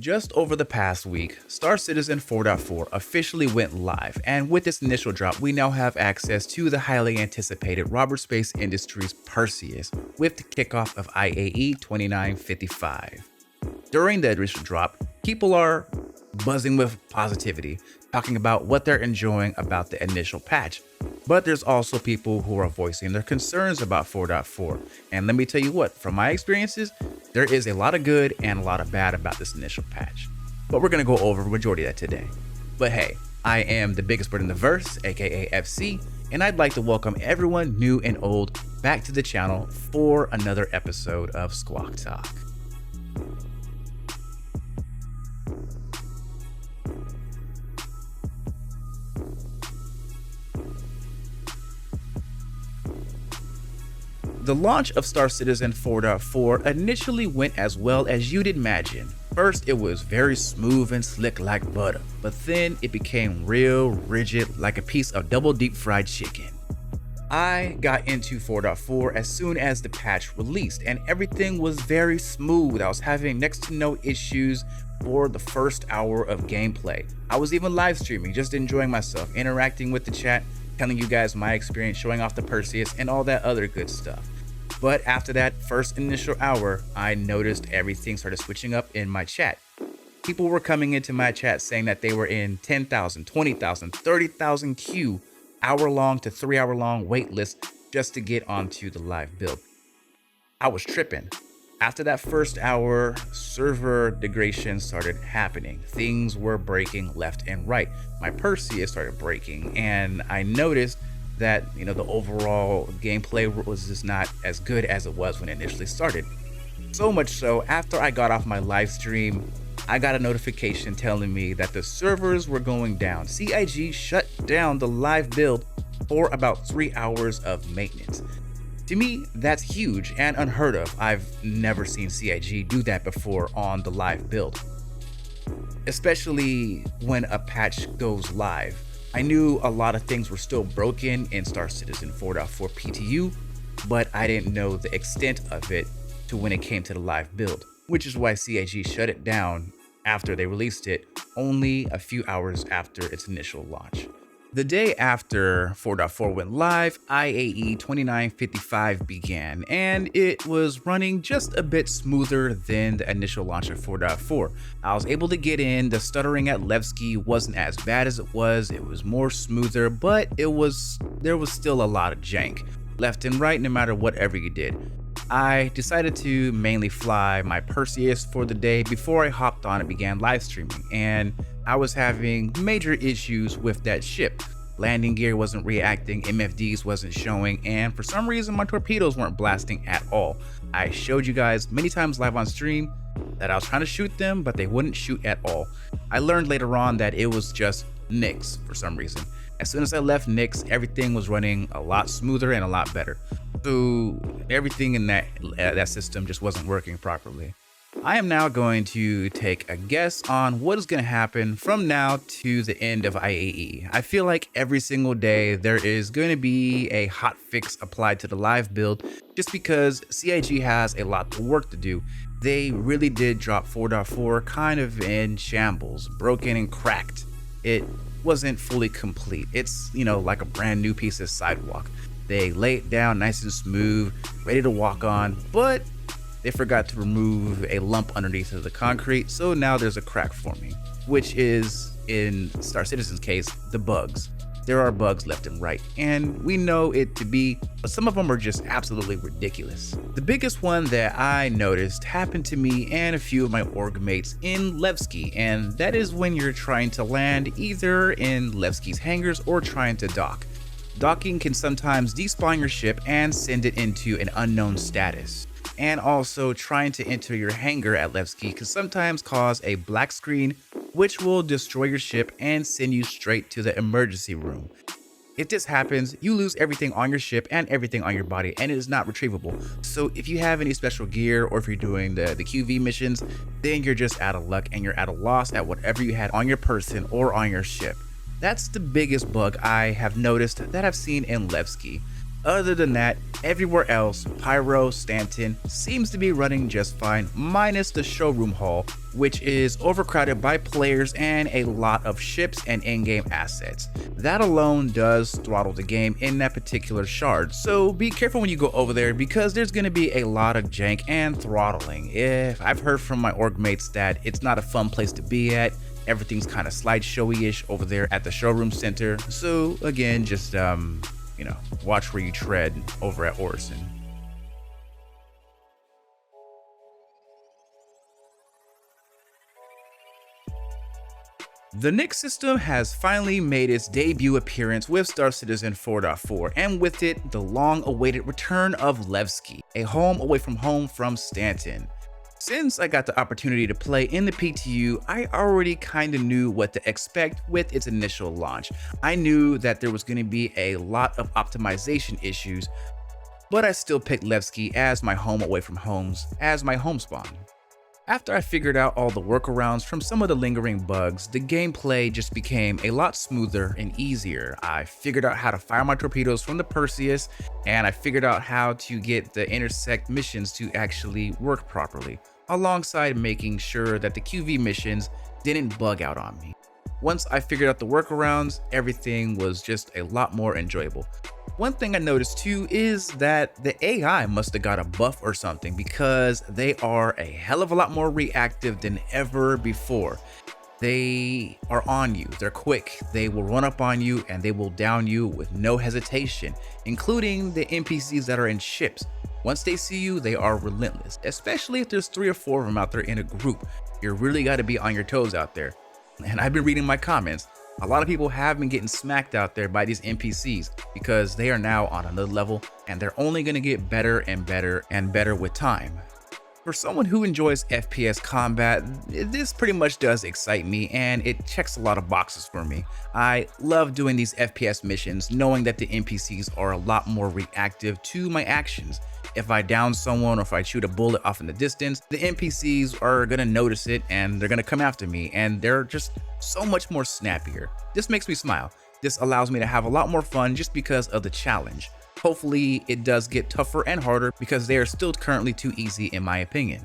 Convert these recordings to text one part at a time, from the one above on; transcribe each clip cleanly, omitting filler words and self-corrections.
Just over the past week, Star Citizen 4.4 officially went live, and with this initial drop, we now have access to the highly anticipated Robert Space Industries Perseus with the kickoff of IAE 2955. During the initial drop, people are buzzing with positivity, talking about what they're enjoying about the initial patch. But there's also people who are voicing their concerns about 4.4. And let me tell you what, from my experiences, there is a lot of good and a lot of bad about this initial patch. But we're going to go over the majority of that today. But hey, I am the biggest bird in the verse, aka FC, and I'd like to welcome everyone new and old back to the channel for another episode of Squawk Tawk. The launch of Star Citizen 4.4 initially went as well as you'd imagine. First, it was very smooth and slick like butter, but then it became real rigid like a piece of double deep fried chicken. I got into 4.4 as soon as the patch released, and everything was very smooth. I was having next to no issues for the first hour of gameplay. I was even live streaming, just enjoying myself, interacting with the chat, telling you guys my experience, showing off the Perseus and all that other good stuff. But after that first initial hour, I noticed everything started switching up in my chat. People were coming into my chat saying that they were in 10,000, 20,000, 30,000 queue, hour-long to 3-hour-long wait list just to get onto the live build. I was tripping. After that first hour, server degradation started happening. Things were breaking left and right. My Perseus started breaking, and I noticed that the overall gameplay was just not as good as it was when it initially started. So much so, after I got off my live stream, I got a notification telling me that the servers were going down. CIG shut down the live build for about 3 hours of maintenance. To me, that's huge and unheard of. I've never seen CIG do that before on the live build, especially when a patch goes live. I knew a lot of things were still broken in Star Citizen 4.4 PTU, but I didn't know the extent of it to when it came to the live build, which is why CIG shut it down after they released it, only a few hours after its initial launch. The day after 4.4 went live, IAE 2955 began, and it was running just a bit smoother than the initial launch of 4.4. I was able to get in. The stuttering at Levski wasn't as bad as it was more smoother, but there was still a lot of jank left and right no matter whatever you did. I decided to mainly fly my Perseus for the day before I hopped on and began live streaming, and I was having major issues with that ship. Landing gear wasn't reacting, MFDs wasn't showing, and for some reason my torpedoes weren't blasting at all. I showed you guys many times live on stream that I was trying to shoot them, but they wouldn't shoot at all. I learned later on that it was just Nix for some reason. As soon as I left Nix, everything was running a lot smoother and a lot better. So everything in that system just wasn't working properly. I am now going to take a guess on what is going to happen from now to the end of IAE. I feel like every single day there is going to be a hot fix applied to the live build just because CIG has a lot of work to do. They really did drop 4.4 kind of in shambles, broken and cracked. It wasn't fully complete. It's, like a brand new piece of sidewalk. They lay it down nice and smooth, ready to walk on, but they forgot to remove a lump underneath of the concrete, so now there's a crack forming, which is, in Star Citizen's case, the bugs. There are bugs left and right, and we know it to be, but some of them are just absolutely ridiculous. The biggest one that I noticed happened to me and a few of my org mates in Levski, and that is when you're trying to land either in Levski's hangars or trying to dock. Docking can sometimes despawn your ship and send it into an unknown status. And also trying to enter your hangar at Levski can sometimes cause a black screen, which will destroy your ship and send you straight to the emergency room. If this happens, you lose everything on your ship and everything on your body, and it is not retrievable. So if you have any special gear or if you're doing the QV missions, then you're just out of luck and you're at a loss at whatever you had on your person or on your ship. That's the biggest bug I have noticed that I've seen in Levski. Other than that, everywhere else, Pyro Stanton seems to be running just fine, minus the showroom hall, which is overcrowded by players and a lot of ships and in-game assets. That alone does throttle the game in that particular shard, so be careful when you go over there because there's going to be a lot of jank and throttling. If I've heard from my org mates that it's not a fun place to be at. Everything's kind of slideshowy-ish over there at the showroom center, so again, just watch where you tread over at Orison. The Nyx system has finally made its debut appearance with Star Citizen 4.4, and with it, the long-awaited return of Levski, a home away from home from Stanton. Since I got the opportunity to play in the PTU, I already kinda knew what to expect with its initial launch. I knew that there was gonna be a lot of optimization issues, but I still picked Levski as my home away from homes, as my home spawn. After I figured out all the workarounds from some of the lingering bugs, the gameplay just became a lot smoother and easier. I figured out how to fire my torpedoes from the Perseus, and I figured out how to get the intersect missions to actually work properly, alongside making sure that the QV missions didn't bug out on me. Once I figured out the workarounds, everything was just a lot more enjoyable. One thing I noticed too is that the AI must have got a buff or something because they are a hell of a lot more reactive than ever before. They are on you, they're quick, they will run up on you and they will down you with no hesitation, including the NPCs that are in ships. Once they see you, they are relentless, especially if there's 3 or 4 of them out there in a group. You really got to be on your toes out there. And I've been reading my comments. A lot of people have been getting smacked out there by these NPCs because they are now on another level and they're only going to get better and better and better with time. For someone who enjoys FPS combat, this pretty much does excite me and it checks a lot of boxes for me. I love doing these FPS missions knowing that the NPCs are a lot more reactive to my actions. If I down someone or if I shoot a bullet off in the distance, the NPCs are gonna notice it and they're gonna come after me and they're just so much more snappier. This makes me smile. This allows me to have a lot more fun just because of the challenge. Hopefully it does get tougher and harder because they are still currently too easy in my opinion.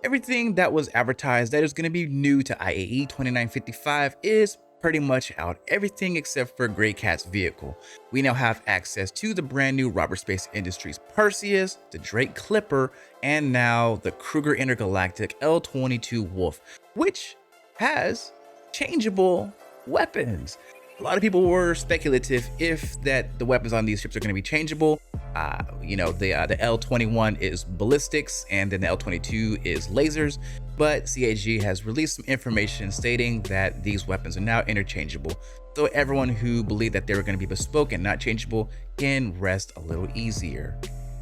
Everything that was advertised that is going to be new to IAE 2955 is pretty much out. Everything except for Grey Cat's vehicle. We now have access to the brand new Robert Space Industries Perseus, the Drake Clipper, and now the Kruger Intergalactic L-22 Wolf, which has changeable weapons. A lot of people were speculative if the weapons on these ships are going to be changeable. The L-21 is ballistics and then the L-22 is lasers, but CAG has released some information stating that these weapons are now interchangeable. So everyone who believed that they were going to be bespoke and not changeable can rest a little easier.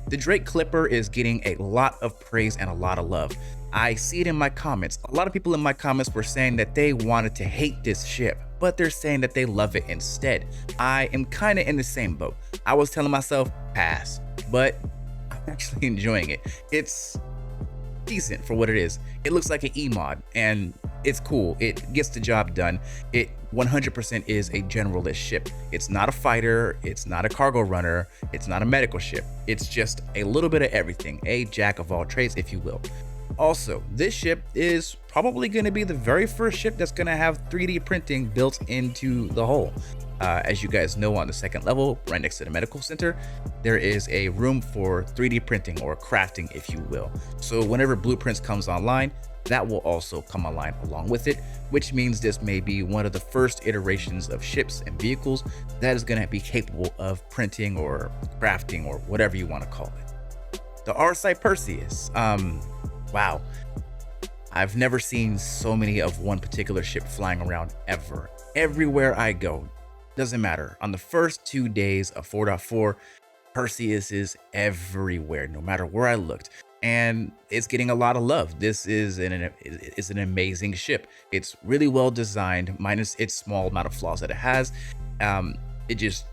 The Drake Clipper is getting a lot of praise and a lot of love. I see it in my comments. A lot of people in my comments were saying that they wanted to hate this ship, but they're saying that they love it instead. I am kind of in the same boat. I was telling myself, pass, but I'm actually enjoying it. It's decent for what it is. It looks like an E-mod and it's cool. It gets the job done. It 100% is a generalist ship. It's not a fighter, it's not a cargo runner, it's not a medical ship. It's just a little bit of everything, a jack of all trades, if you will. Also, this ship is probably going to be the very first ship that's going to have 3D printing built into the hull. As you guys know, on the second level, right next to the medical center, there is a room for 3D printing or crafting, if you will. So whenever blueprints comes online, that will also come online along with it, which means this may be one of the first iterations of ships and vehicles that is going to be capable of printing or crafting or whatever you want to call it. The R-Site Perseus. Wow. I've never seen so many of one particular ship flying around ever. Everywhere I go, doesn't matter. On the first 2 days of 4.4, Perseus is everywhere, no matter where I looked. And it's getting a lot of love. This is an amazing ship. It's really well designed, minus its small amount of flaws that it has. It just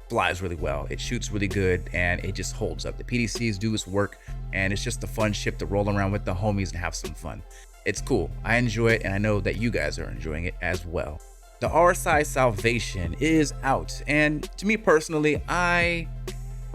flies really well. It shoots really good and it just holds up. The PDCs do its work and it's just a fun ship to roll around with the homies and have some fun. It's cool. I enjoy it, and I know that you guys are enjoying it as well. The RSI Salvation is out, and to me personally, I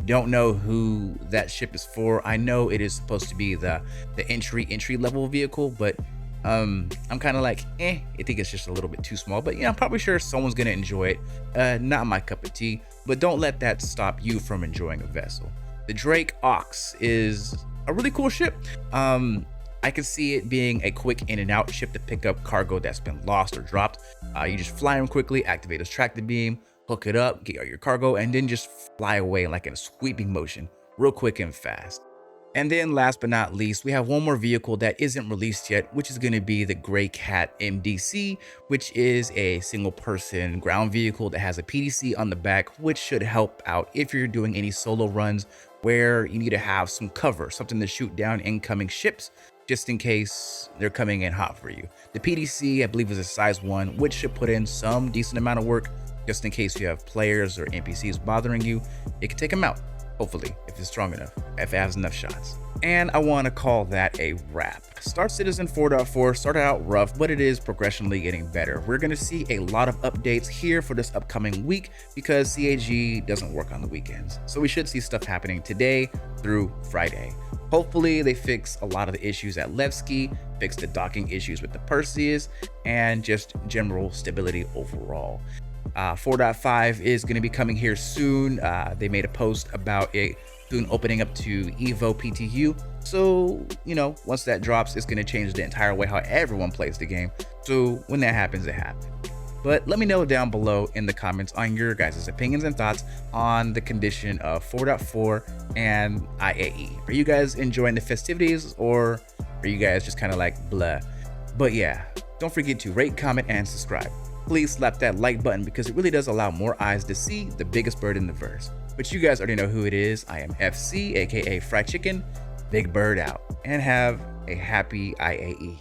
don't know who that ship is for. I know it is supposed to be the entry level vehicle, but I'm kind of like, I think it's just a little bit too small. But yeah, I'm probably sure someone's gonna enjoy it. Not my cup of tea, but don't let that stop you from enjoying a vessel. The Drake Ox is a really cool ship. I can see it being a quick in and out ship to pick up cargo that's been lost or dropped. You just fly them quickly, activate this tractor beam, hook it up, get all your cargo, and then just fly away like in a sweeping motion, real quick and fast. And then last but not least, we have one more vehicle that isn't released yet, which is going to be the Gray Cat MDC, which is a single person ground vehicle that has a PDC on the back, which should help out if you're doing any solo runs where you need to have some cover, something to shoot down incoming ships, just in case they're coming in hot for you. The PDC, I believe, is a size 1, which should put in some decent amount of work, just in case you have players or NPCs bothering you. It can take them out, hopefully, if it's strong enough, if it has enough shots. And I want to call that a wrap. Star Citizen 4.4 started out rough, but it is progressionally getting better. We're going to see a lot of updates here for this upcoming week because CAG doesn't work on the weekends. So we should see stuff happening today through Friday. Hopefully they fix a lot of the issues at Levski, fix the docking issues with the Perseus, and just general stability overall. 4.5 is going to be coming here soon. They made a post about it soon opening up to Evo PTU. So, once that drops, it's going to change the entire way how everyone plays the game. So when that happens, it happens. But let me know down below in the comments on your guys' opinions and thoughts on the condition of 4.4 and IAE. Are you guys enjoying the festivities, or are you guys just kind of like blah? But yeah, don't forget to rate, comment, and subscribe. Please slap that like button because it really does allow more eyes to see the biggest bird in the verse. But you guys already know who it is. I am FC, aka Fried Chicken. Big Bird out, and have a happy IAE.